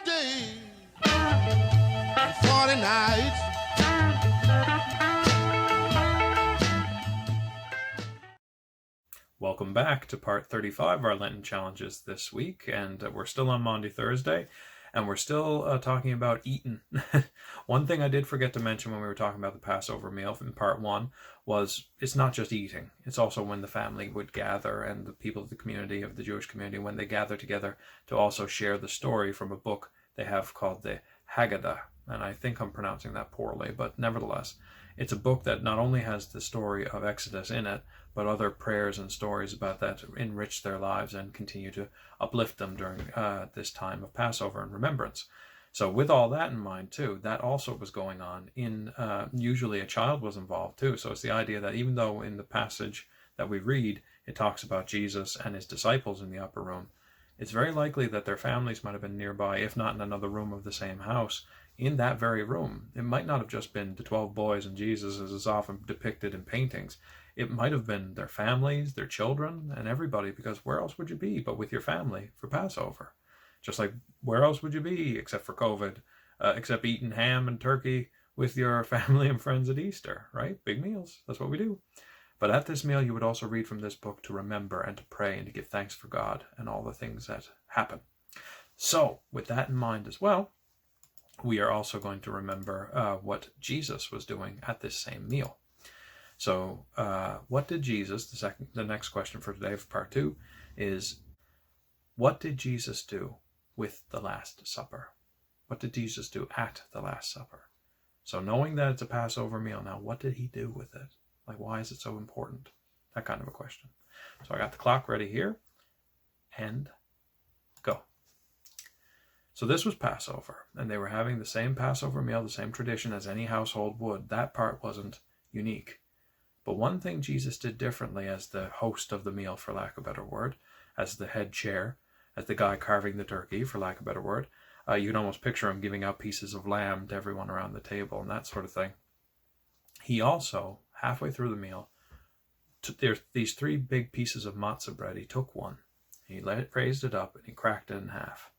40 days and 40 nights. Welcome back to part 35 of our Lenten challenges this week, and we're still on Maundy Thursday, and we're still talking about eating. One thing I did forget to mention when we were talking about the Passover meal in part 1 was it's not just eating, it's also when the family would gather, and the people of the community, of the Jewish community, when they gather together to also share the story from a book they have called the Haggadah, and I think I'm pronouncing that poorly, but nevertheless, it's a book that not only has the story of Exodus in it, but other prayers and stories about that enrich their lives and continue to uplift them during this time of Passover and remembrance. So with all that in mind too, that also was going on in, usually a child was involved too. So it's the idea that even though in the passage that we read, it talks about Jesus and his disciples in the upper room, it's very likely that their families might have been nearby, if not in another room of the same house, in that very room. It might not have just been the 12 boys and Jesus as is often depicted in paintings. It might have been their families, their children, and everybody, because where else would you be but with your family for Passover? Just like where else would you be except for COVID, except eating ham and turkey with your family and friends at Easter, right? Big meals, that's what we do. But at this meal, you would also read from this book to remember and to pray and to give thanks for God and all the things that happen. So, with that in mind as well, we are also going to remember what Jesus was doing at this same meal. So, what did Jesus, the next question for today for part 2 is, what did Jesus do with the Last Supper? What did Jesus do at the Last Supper? So knowing that it's a Passover meal now, what did he do with it? Like, why is it so important? That kind of a question. So I got the clock ready here, and go. So this was Passover, and they were having the same Passover meal, the same tradition as any household would. That part wasn't unique. But one thing Jesus did differently as the host of the meal, for lack of a better word, as the head chair, as the guy carving the turkey, for lack of a better word, you can almost picture him giving out pieces of lamb to everyone around the table and that sort of thing. He also, halfway through the meal, there's these 3 big pieces of matzah bread. He took one, he raised it up, and he cracked it in half.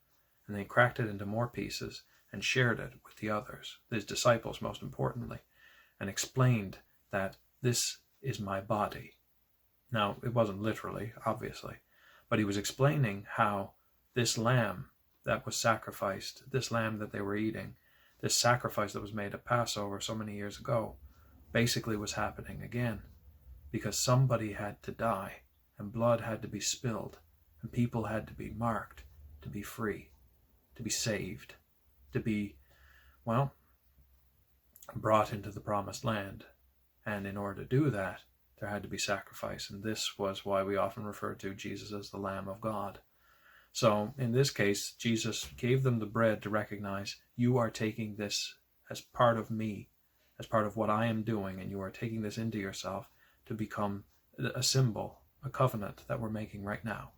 And then he cracked it into more pieces and shared it with the others, his disciples most importantly, and explained that this is my body. Now, it wasn't literally, obviously, but he was explaining how this lamb that was sacrificed, this lamb that they were eating, this sacrifice that was made at Passover so many years ago, basically was happening again, because somebody had to die, and blood had to be spilled, and people had to be marked to be free, to be saved, to be, well, brought into the promised land. And in order to do that, there had to be sacrifice, and this was why we often refer to Jesus as the Lamb of God. So in this case, Jesus gave them the bread to recognize, you are taking this as part of me, as part of what I am doing, and you are taking this into yourself to become a symbol, a covenant that we're making right now.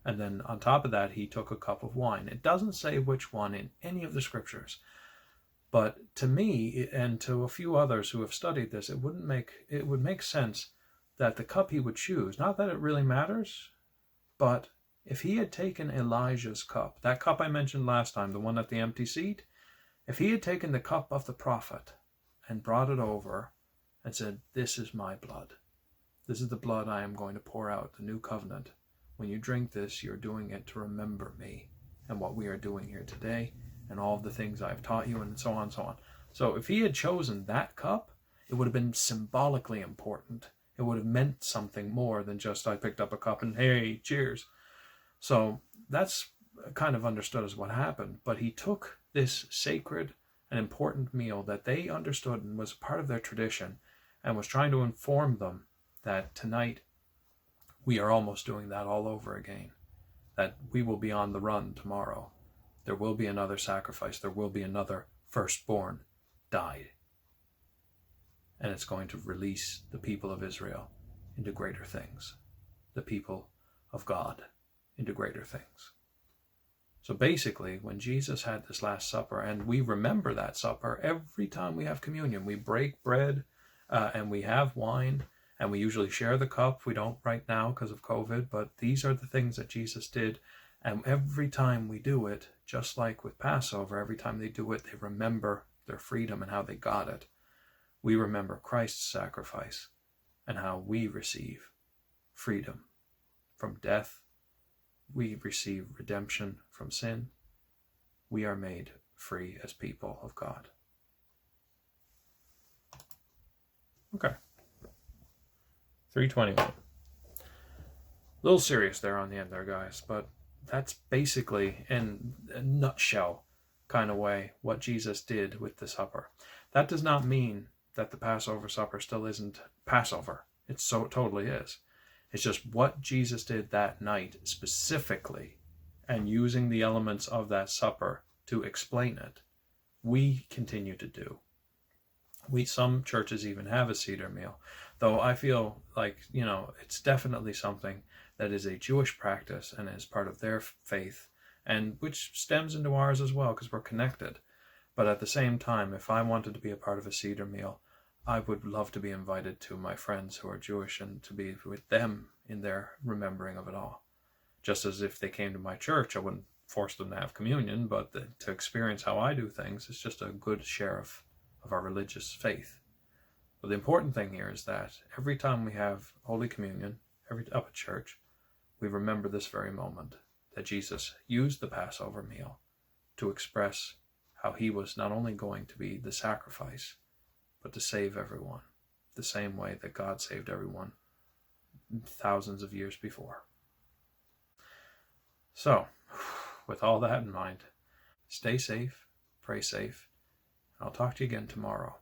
And then on top of that, he took a cup of wine. It doesn't say which one in any of the scriptures, but to me and to a few others who have studied this, it would make sense that the cup he would choose, not that it really matters, but if he had taken Elijah's cup, that cup I mentioned last time, the one at the empty seat, if he had taken the cup of the prophet and brought it over and said, this is my blood. This is the blood I am going to pour out, the new covenant. When you drink this, you're doing it to remember me and what we are doing here today and all of the things I've taught you, and so on and so on. So if he had chosen that cup, it would have been symbolically important. It would have meant something more than just I picked up a cup and hey, cheers. So that's kind of understood as what happened. But he took this sacred and important meal that they understood and was part of their tradition and was trying to inform them that tonight we are almost doing that all over again, that we will be on the run tomorrow. There will be another sacrifice. There will be another firstborn died. And it's going to release the people of Israel into greater things, the people of God into greater things. So basically, when Jesus had this Last Supper, and we remember that supper every time we have communion, we break bread and we have wine, and we usually share the cup. We don't right now because of COVID, but these are the things that Jesus did And every time we do it, just like with Passover, every time they do it, they remember their freedom and how they got it. We remember Christ's sacrifice and how we receive freedom from death. We receive redemption from sin. We are made free as people of God. Okay. 321. A little serious there on the end there, guys, but that's basically, in a nutshell kind of way, what Jesus did with the supper. That does not mean that the Passover supper still isn't Passover. It so totally is. It's just what Jesus did that night specifically, and using the elements of that supper to explain it, we continue to do. Some churches even have a Seder meal, though I feel like, it's definitely something that is a Jewish practice and is part of their faith, and which stems into ours as well, because we're connected. But at the same time, if I wanted to be a part of a Seder meal, I would love to be invited to my friends who are Jewish and to be with them in their remembering of it all. Just as if they came to my church, I wouldn't force them to have communion, but to experience how I do things is just a good share of our religious faith. But the important thing here is that every time we have Holy Communion, up at church, we remember this very moment, that Jesus used the Passover meal to express how he was not only going to be the sacrifice, but to save everyone, the same way that God saved everyone thousands of years before. So, with all that in mind, stay safe, pray safe, and I'll talk to you again tomorrow.